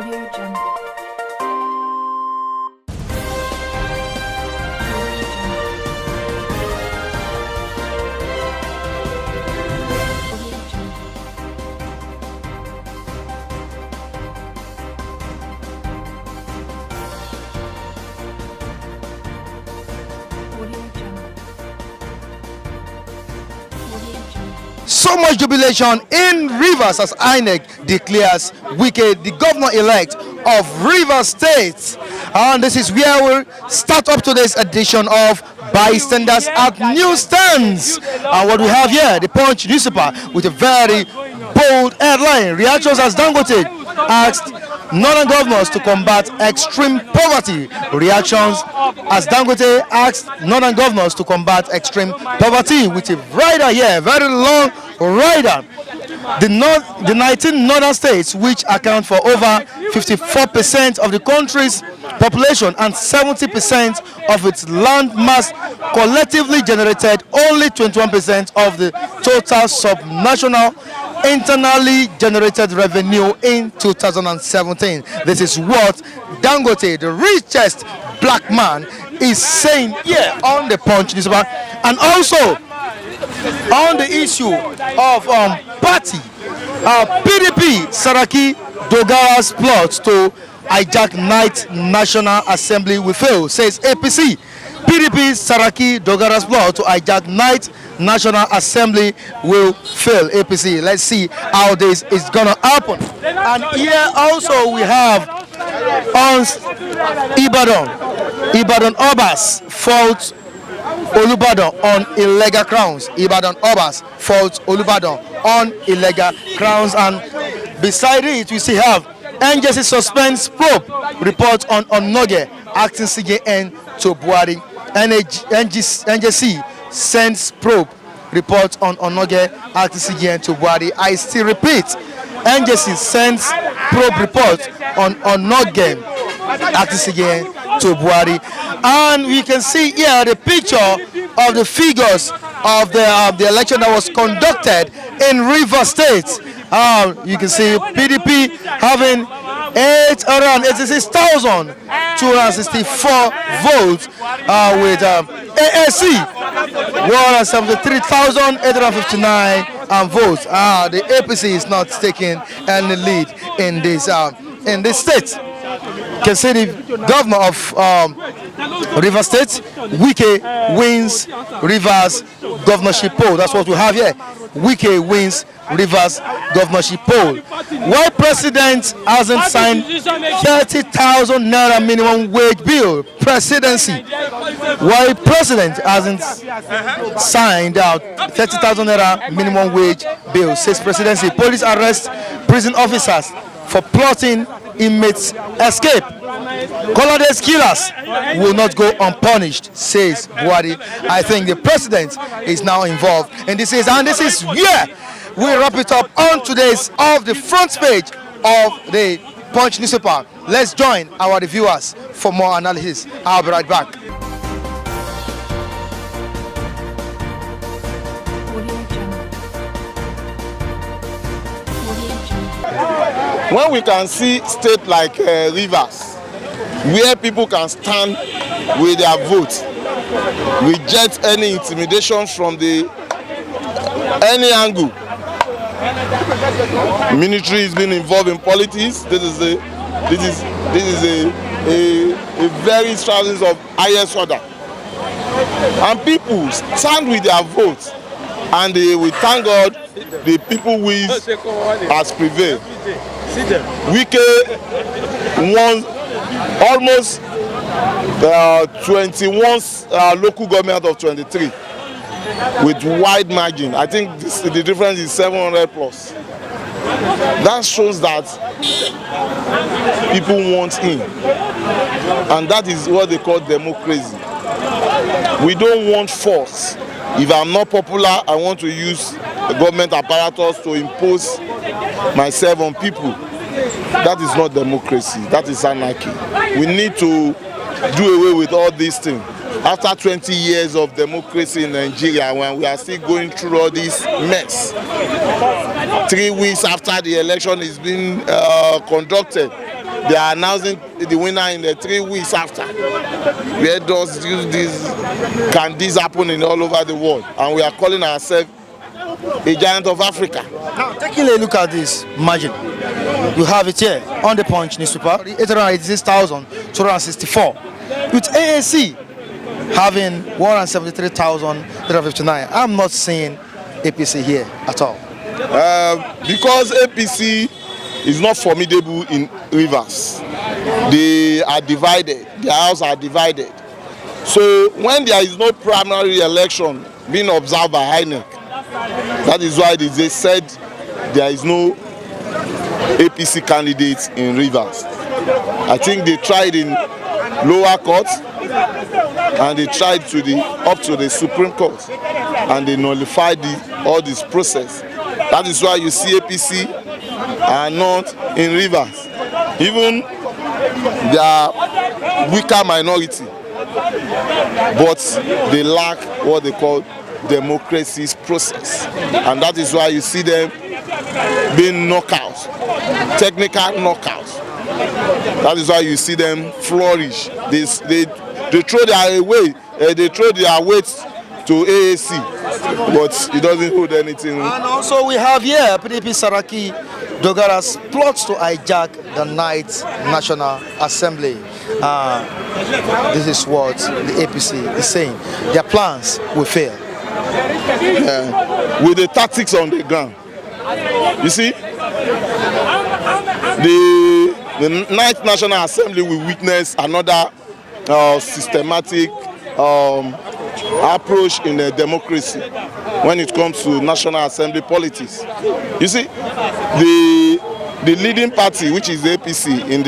Audio Jungle. So much jubilation in Rivers as INEC declares Wike the governor-elect of Rivers State. And this is where we'll start up today's edition of Bystanders at Newsstands. And what we have here, the Punch newspaper with a very bold headline. Reactions as Dangote asked northern governors to combat extreme poverty. Reactions as Dangote asked northern governors to combat extreme poverty, with a rider here, very long rider. The 19 northern states, which account for over 54% of the country's population and 70% of its land mass, collectively generated only 21% of the total subnational internally generated revenue in 2017. This is what Dangote, the richest black man, is saying here on the Punch newspaper. And also on the issue of party, PDP Saraki Dogara'S plot to hijack night National Assembly will fail, says APC. PDP Saraki Dogara'S plot to hijack night National Assembly will fail, APC. Let's see how this is gonna happen. And here also we have on Ibadan Obas fault Olubadan on illegal crowns. Ibadan Obas fault Olubadan on illegal crowns. And beside it we still have NJC suspends probe report on Onoge acting CJN to Buhari. NJC sends probe report on Onoge acting CJN to Buhari. I still repeat, NJC sends probe report on Onoge acting CJN to Buhari. And we can see here the picture of the figures of the election that was conducted in Rivers State. You can see PDP having 886,264 votes, with AAC 173,859 votes. The APC is not taking any lead in this state. You can see the governor of Rivers State, Wike, wins Rivers governorship poll. That's what we have here. Wike wins Rivers governorship poll. Why president hasn't signed 30,000 naira minimum wage bill? Presidency. Why president hasn't signed out 30,000 naira minimum wage bill? Says presidency. Police arrest prison officers for plotting inmates escape. Colorless killers will not go unpunished, says Buhari. I think the president is now involved in this case, and this is where we wrap it up on today's of the front page of the Punch newspaper. Let's join our reviewers for more analysis. I'll be right back. When we can see state like Rivers, where people can stand with their vote, reject any intimidation from any angle. Military is being involved in politics. This is a very thousands of highest order, and people stand with their vote, and they will thank God the people will has prevailed. Wike won almost 21 local government of 23 with wide margin. I think the difference is 700 plus. That shows that people want him, and that is what they call democracy. We don't want force. If I'm not popular, I want to use the government apparatus to impose myself on people. That is not democracy. That is anarchy. We need to do away with all these things. After 20 years of democracy in Nigeria, when we are still going through all this mess, 3 weeks after the election is being conducted, they are announcing the winner in the 3 weeks after. Where does can this happen in all over the world? And we are calling ourselves a giant of Africa. Now, taking a look at this margin, you have it here on the Punch newspaper, 886,264, with ANC having 173,359. I'm not seeing APC here at all. Because APC is not formidable in Rivers. They are divided. Their house are divided. So when there is no primary election being observed by Hijack, that is why they said there is no APC candidates in Rivers. I think they tried in lower courts and they tried up to the Supreme Court, and they nullified all this process. That is why you see APC are not in Rivers. Even they are weaker minority, but they lack what they call democracy's process, and that is why you see them being knockouts, technical knockouts. That is why you see them flourish. They throw their weight, they throw their weights to AAC, but it doesn't hold anything. And also we have here PDP Saraki Dogara'S plots to hijack the Ninth National Assembly. This is what the APC is saying. Their plans will fail. With the tactics on the ground. You see, the Ninth National Assembly will witness another systematic approach in the democracy when it comes to National Assembly politics. You see, the leading party, which is the APC in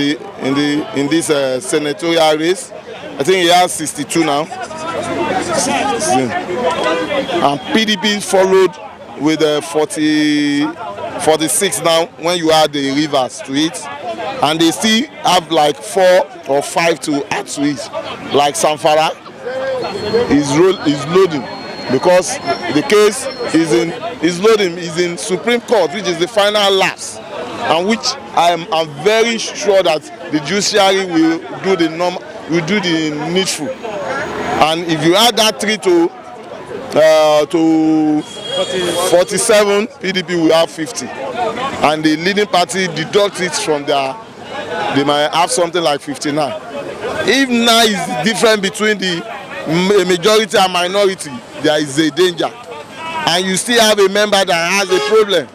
this senatorial race, I think he has 62 now. And PDP followed with 46 now when you add the Rivers to it, and they still have like 4 or 5 to add to it. Like Sanfara is loading, because the case is in Supreme Court, which is the final lapse, and which I'm very sure that the judiciary will do the needful. And if you add that 3 to 47, PDP will have 50, and the leading party deducts it from their, they might have something like 59. If now is different between the majority and minority, there is a danger, and you still have a member that has a problem,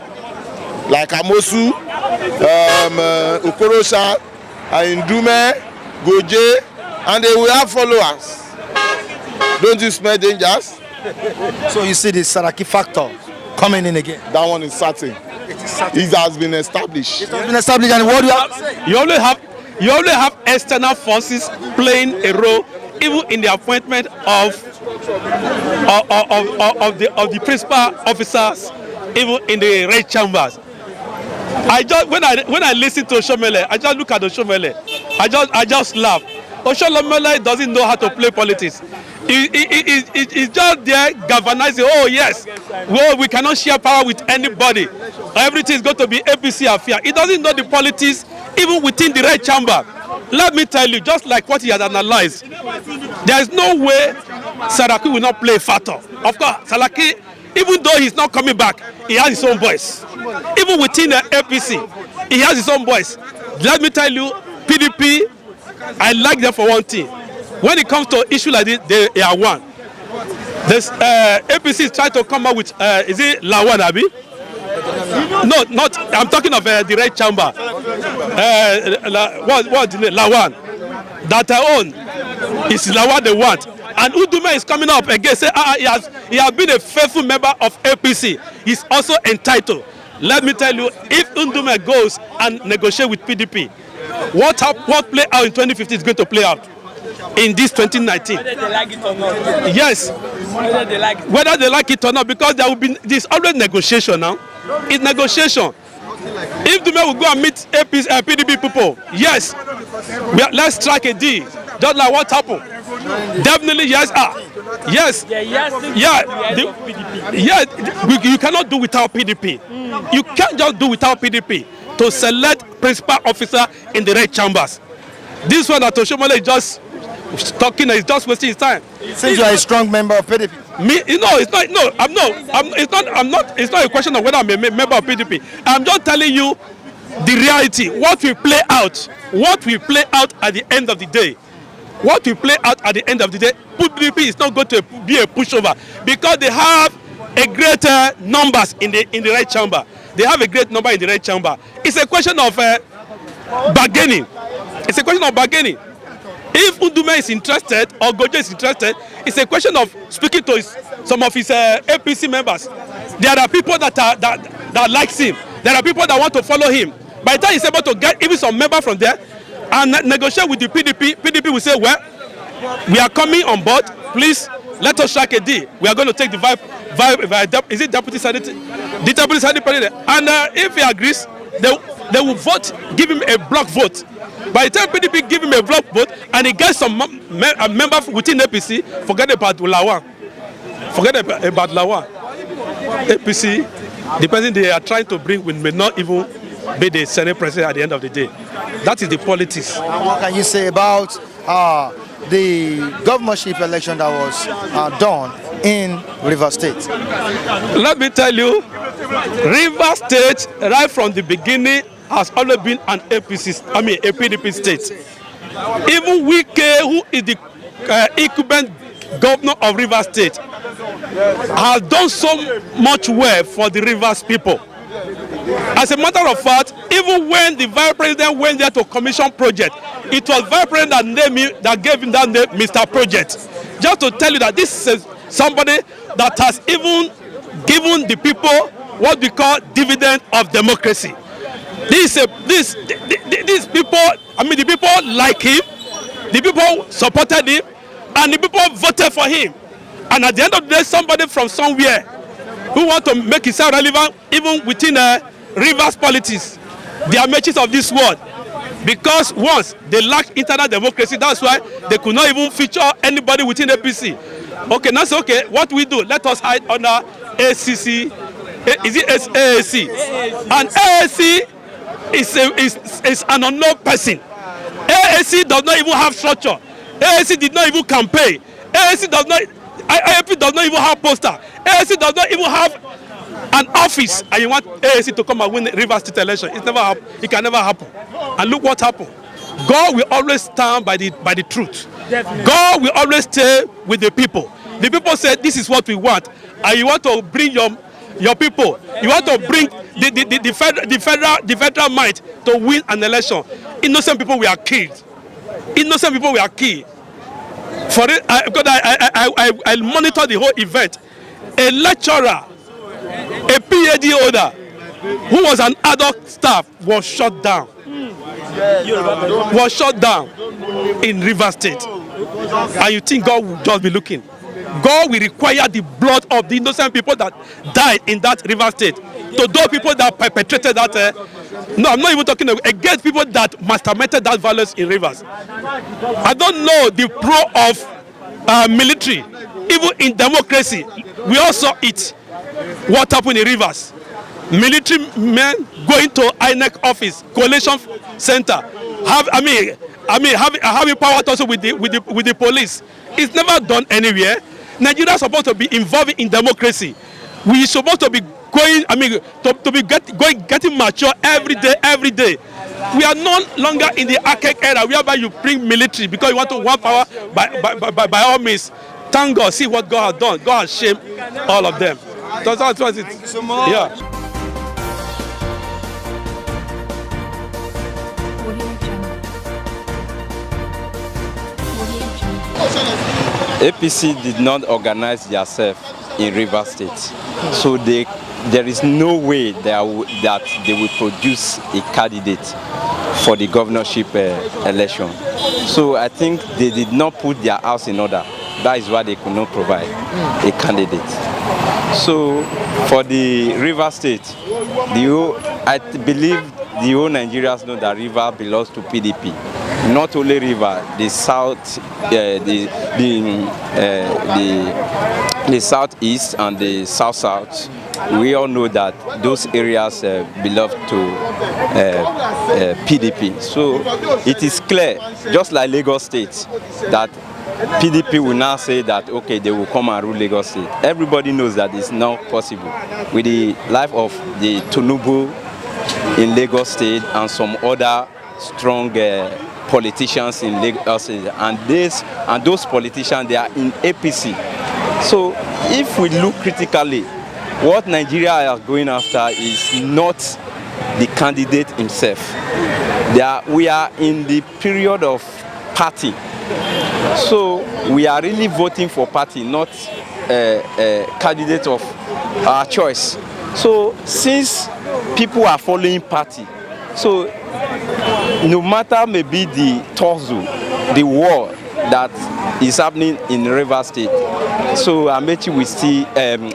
like Amosu, Okorosha, Indume, Goje, and they will have followers. Don't you smell dangers? So you see the Saraki factor coming in again. That one is certain. It is certain. It has been established. It has been established, and what do you have to say? You only have external forces playing a role, even in the appointment of the principal officers, even in the red chambers. When I listen to Oshomele, I just look at Oshomele. I just laugh. Oshomele doesn't know how to play politics. He's just there galvanizing. Oh yes, well, we cannot share power with anybody. Everything is going to be APC affair. He doesn't know the politics even within the red chamber. Let me tell you, just like what he has analyzed, there is no way Saraki will not play a factor. Of course, Saraki, even though he's not coming back, he has his own voice. Even within the APC, he has his own voice. Let me tell you, PDP, I like them for one thing. When it comes to issues like this, they are one. This APC is trying to come up with, is it Lawan, Abi? No, not, I'm talking of the red chamber. What Lawan? That I own is Lawan they want. And Udume is coming up again, say he has been a faithful member of APC. He's also entitled. Let me tell you, if Udume goes and negotiate with PDP, what play out in 2015 is going to play out in this 2019. Whether they like it or not. Yes. Whether they like it or not, because there's always negotiation now. It's negotiation. If Dume will go and meet PDP people, yes, let's strike a deal. Just like what happened. Definitely yes. Yes. You cannot do without PDP. You can't just do without PDP. to select principal officer in the red chambers. This one that Oshomole is just talking, is just wasting his time. Since you are a strong member of PDP. Me, you know, it's not. No, I'm not. I'm not. It's not a question of whether I'm a member of PDP. I'm just telling you the reality. What we play out. What we play out at the end of the day. What we play out at the end of the day. PDP is not going to be a pushover because they have a greater numbers in the red chamber. They have a great number in the red chamber. It's a question of bargaining. It's a question of bargaining. If Undume is interested or Gojo is interested, it's a question of speaking to some of his APC members. There are people that likes him. There are people that want to follow him. By the time he's able to get even some member from there and negotiate with the PDP, PDP will say, well, we are coming on board. Please let us strike a deal. We are going to take the is it deputy secretary? The deputy secretary. And if he agrees, they will vote, give him a block vote. By the time PDP give him a block vote and he gets some member within APC, forget about Lawan. Forget about Lawan. APC, the person they are trying to bring may not even be the Senate president at the end of the day. That is the politics. And what can you say about the governorship election that was done in Rivers State? Let me tell you, Rivers State, right from the beginning, has always been an APC, a PDP state. Even Wike, who is the incumbent governor of Rivers State, has done so much well for the Rivers people. As a matter of fact, even when the vice president went there to commission project, it was vice president that gave him that name, Mr. Project. Just to tell you that this is somebody that has even given the people what we call dividend of democracy. These people, the people like him, the people supported him, and the people voted for him. And at the end of the day, somebody from somewhere who want to make himself relevant, even within Rivers politics, they are matches of this world. Because once they lack internal democracy, that's why they could not even feature anybody within APC. Okay, that's okay. What we do? Let us hide under ACC. Is it AAC? And AAC is an unknown person. AAC does not even have structure. AAC did not even campaign. AAC does not. IAP does not even have poster. AAC does not even have an office. And you want AAC to come and win the Rivers State election? It never happen. It can never happen. And look what happened. God will always stand by the truth. Definitely. God will always stay with the people. The people say this is what we want, and you want to bring your people. You want to bring the federal might to win an election. Innocent people were killed. Innocent people were killed. For it, because I monitor the whole event. A lecturer, a PhD holder, who was an adult staff, was shot down. Was shot down in Rivers State. And you think God will just be looking? God will require the blood of the innocent people that died in that River State to those people that perpetrated that. No, I'm not even talking against people that masterminded that violence in Rivers. I don't know the pro of military. Even in democracy, we all saw it. What happened in Rivers? Military men going to INEC office, coalition center, having power also with the police. It's never done anywhere. Nigeria is supposed to be involved in democracy. We are supposed to be going, getting mature every day. We are no longer in the archaic era whereby you bring military because you want to want power by all means. Thank God, see what God has done. God has shamed all of them. That's what it. Thank you so much. Yeah. APC did not organize themselves in Rivers State, so there is no way that they will produce a candidate for the governorship election. So I think they did not put their house in order. That is why they could not provide a candidate. So for the Rivers State, I believe the whole Nigerians know that River belongs to PDP. Not only River, the south, the southeast and the south we all know that those areas belong to PDP. So it is clear, just like Lagos State, that PDP will now say that, okay, they will come and rule Lagos State. Everybody knows that it's not possible. With the life of the Tinubu in Lagos State and some other strong politicians in Lagos State, and those politicians, they are in APC. So if we look critically, what Nigeria is going after is not the candidate himself. We are in the period of party. So we are really voting for party, not a candidate of our choice. So since people are following party, so no matter maybe the tussle, the war that is happening in Rivers State, so Amechi will still,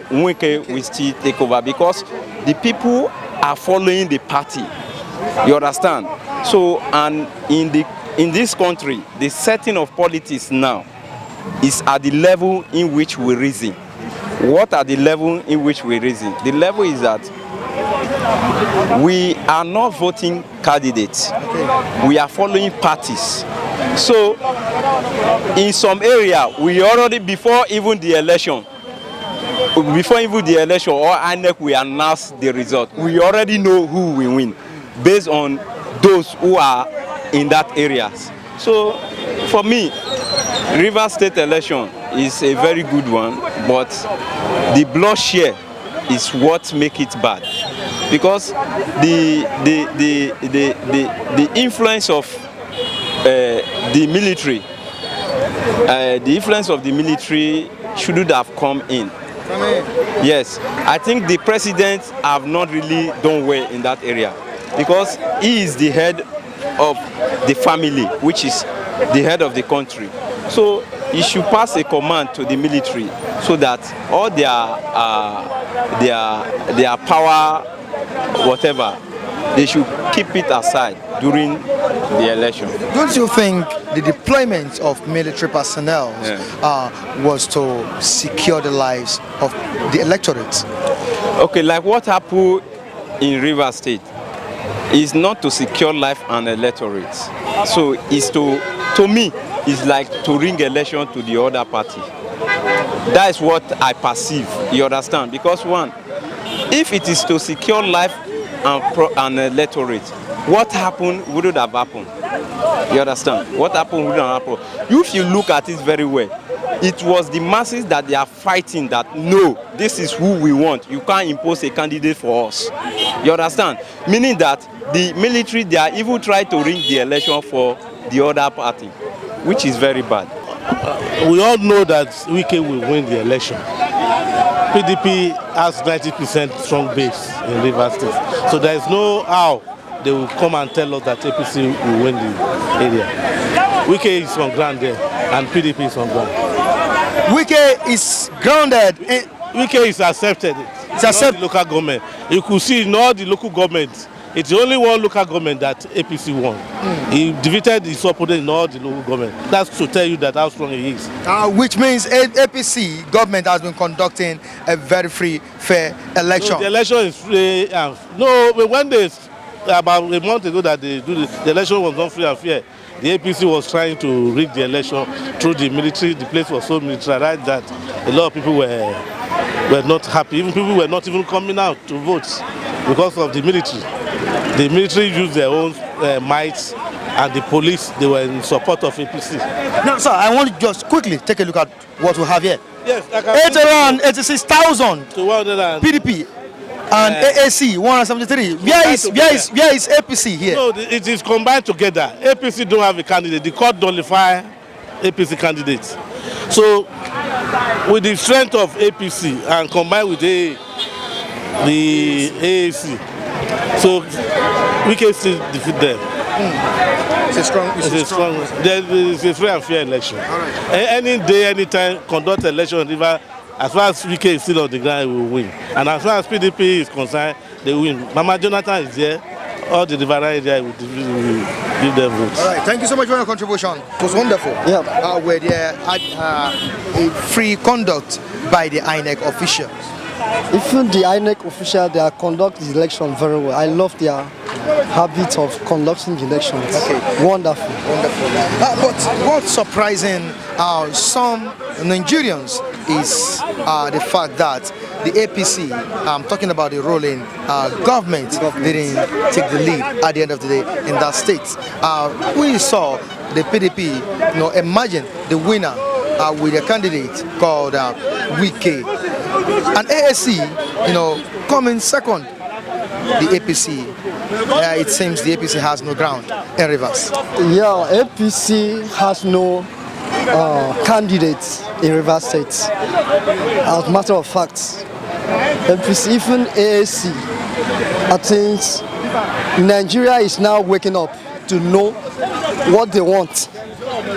Wike will still take over because the people are following the party. You understand? So, and in this country, the setting of politics now is at the level in which we reason. What are the level in which we reason? The level is that we are not voting candidates. We are following parties. So, in some area, we already, before even the election or INEC, we announce the result. We already know who will win based on those who are in that areas. So for me, Rivers State election is a very good one, but the bloodshed is what makes it bad, because the influence of the military shouldn't have come in. Yes, I think the president have not really done well in that area, because he is the head of the family, which is the head of the country. So he should pass a command to the military so that all their power, whatever, they should keep it aside during the election. Don't you think the deployment of military personnel was to secure the lives of the electorate? Okay, like what happened in Rivers State is not to secure life and electorate. So it's to me, it's like to ring election to the other party. That is what I perceive, you understand? Because one, if it is to secure life and electorate, what happened wouldn't have happened. You understand? What happened wouldn't have happened. If you look at it very well, it was the masses that they are fighting that, no, this is who we want. You can't impose a candidate for us. You understand? Meaning that the military, they are even trying to ring the election for the other party, which is very bad. We all know that Wike will win the election. PDP has 90% strong base in Rivers State. So there is no how they will come and tell us that APC will win the area. Wike is on ground there, and PDP is on ground. Wike is grounded. Wike is accepted. It's accepted. Local government. You could see in all the local governments, it's the only one local government that APC won. He defeated his opponent in all the local government. That's to tell you that how strong he is. Which means APC government has been conducting a very free, fair election. No, the election is free. No, when they about a month ago that they do the election was not free and fair. The APC was trying to rig the election through the military. The place was so militarized that a lot of people were not happy. Even people were not even coming out to vote because of the military. The military used their own might, and the police, they were in support of APC. Now, sir, I want to just quickly take a look at what we have here. Yes, around 86,000 PDP and AAC 173. Where is APC here? No, it is combined together. APC don't have a candidate. The court nullify APC candidates. So, with the strength of APC and combined with the AAC, so we can still defeat them. It's a strong. It's a free and fair election. Right. Any day, anytime, conduct election. As far as Wike is still on the ground, we will win. And as far as PDP is concerned, they win. Mama Jonathan is there. All the riverine area will give them votes. All right. Thank you so much for your contribution. It was wonderful. Yeah. Where there had a free conduct by the INEC officials. Even the INEC official, they are conduct the election very well. I love their habit of conducting the elections. Okay. Wonderful. Wonderful. But what's surprising some Nigerians is the fact that the APC, I'm talking about the ruling government, didn't take the lead at the end of the day in that state. We saw the PDP, imagine the winner with a candidate called Wike, and ASC, coming second. The APC, it seems the APC has no ground in Rivers. Yeah, APC has no candidates in Rivers State. As a matter of fact, APC, even ASC, I think Nigeria is now waking up to know what they want.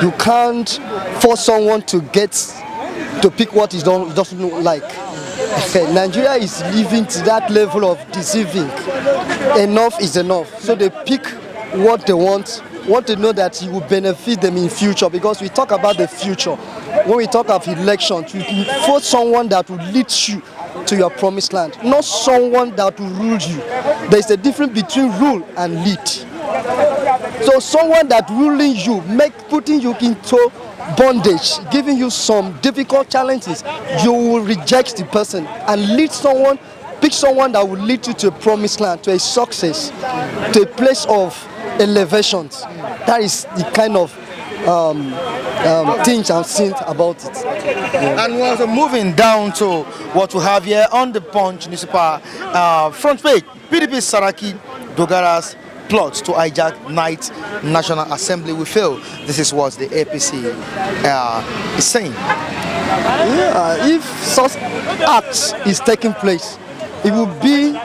You can't force someone to pick what he doesn't like. Okay, Nigeria is living to that level of deceiving. Enough is enough. So they pick what they want they know that it will benefit them in future, because we talk about the future. When we talk of elections, we force someone that will lead you to your promised land, not someone that will rule you. There's a difference between rule and lead. So someone that ruling you, putting you into bondage, giving you some difficult challenges, you will reject the person and pick someone that will lead you to a promised land, to a success, to a place of elevations. That is the kind of things I'm seeing about it. Yeah. And we're also moving down to what we have here on the Punch newspaper front page. PDP Saraki, Dogara'S plots to hijack night National Assembly. We feel this is what the APC is saying. Yeah, if such acts is taking place, it will be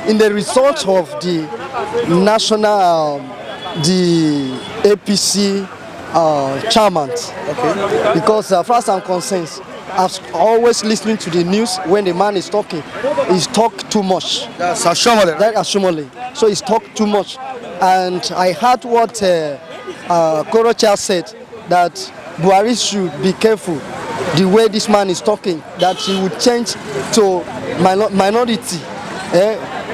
in the result of the national, the APC chairman. Okay. Because as far as I'm concerned, I've always listening to the news when the man is talking. He's talk too much. That's Ashomole. That's Ashomole. So he's talk too much. And I heard what Korocha said, that Buhari should be careful the way this man is talking, that he would change to minority.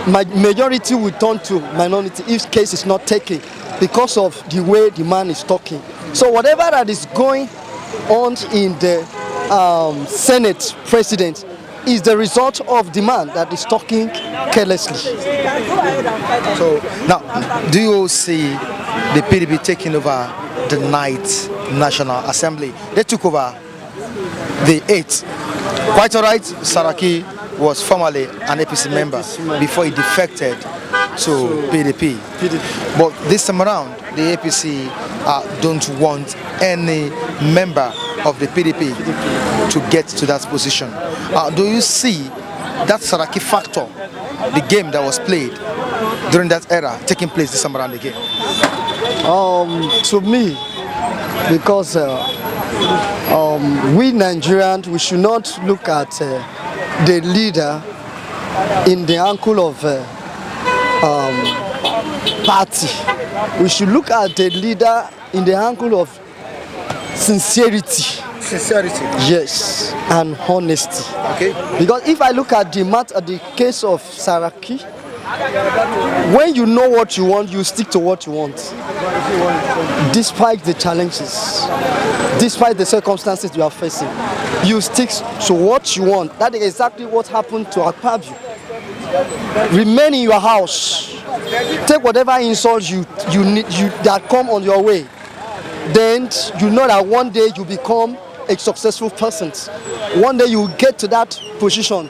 Majority will turn to minority if case is not taken because of the way the man is talking. So whatever that is going on in the Senate president is the result of the man that is talking carelessly. So now, do you see the PDP taking over the night National Assembly? They took over the 8th. Quite all right, Saraki was formerly an APC member before he defected to PDP. But this time around, the APC don't want any member of the PDP to get to that position. Do you see that Saraki factor, the game that was played during that era, taking place this time around again? To me, because we Nigerians, we should not look at the leader in the angle of party. We should look at the leader in the angle of sincerity. Sincerity? Yes, and honesty. Okay. Because if I look at the case of Saraki, when you know what you want, you stick to what you want. Despite the challenges, despite the circumstances you are facing, you stick to what you want. That is exactly what happened to Akpabio. Remain in your house. Take whatever insults you need that come on your way. Then you know that one day you become a successful person. One day you get to that position.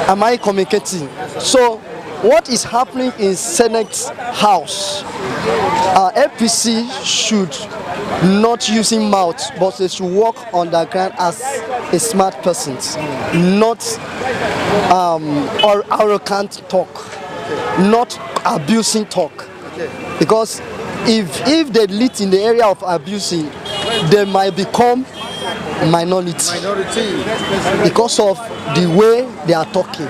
Am I communicating? So what is happening in Senate House? APC should not using mouth, but they should walk on the ground as a smart person, not or arrogant talk, not abusing talk. Because if they lead in the area of abusing, they might become minority because of the way they are talking.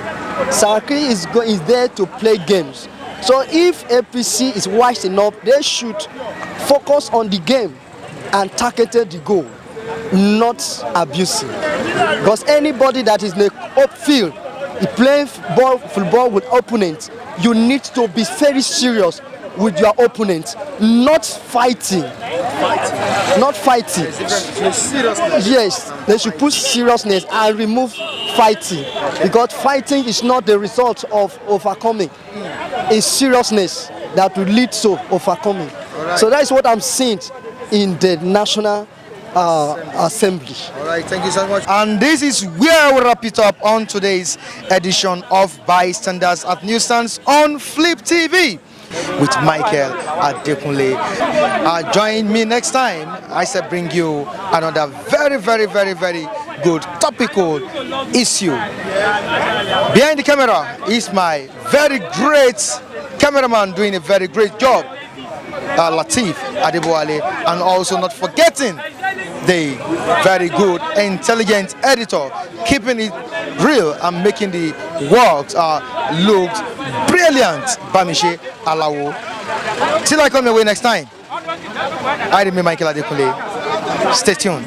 Saraki is there to play games. So if APC is wise enough, they should focus on the game and target the goal, not abusing. Because anybody that is in the upfield playing football with opponents, you need to be very serious with your opponent, not fighting. Not fighting. Yes, they should put seriousness and remove fighting, because fighting is not the result of overcoming. It's seriousness that will lead to overcoming. Right. So that is what I'm seeing in the National Assembly. All right, thank you so much. And this is where we wrap it up on today's edition of Bystanders at Newsstands on Flip TV with Michael Adekunle. Join me next time. I said bring you another very good topical issue. Behind the camera is my very great cameraman doing a very great job, Latif Adeboale, and also not forgetting the very good, intelligent editor, keeping it real and making the works look brilliant, Bamiche Alawo. Till I come your way next time, I remain Michael Adekunle. Stay tuned.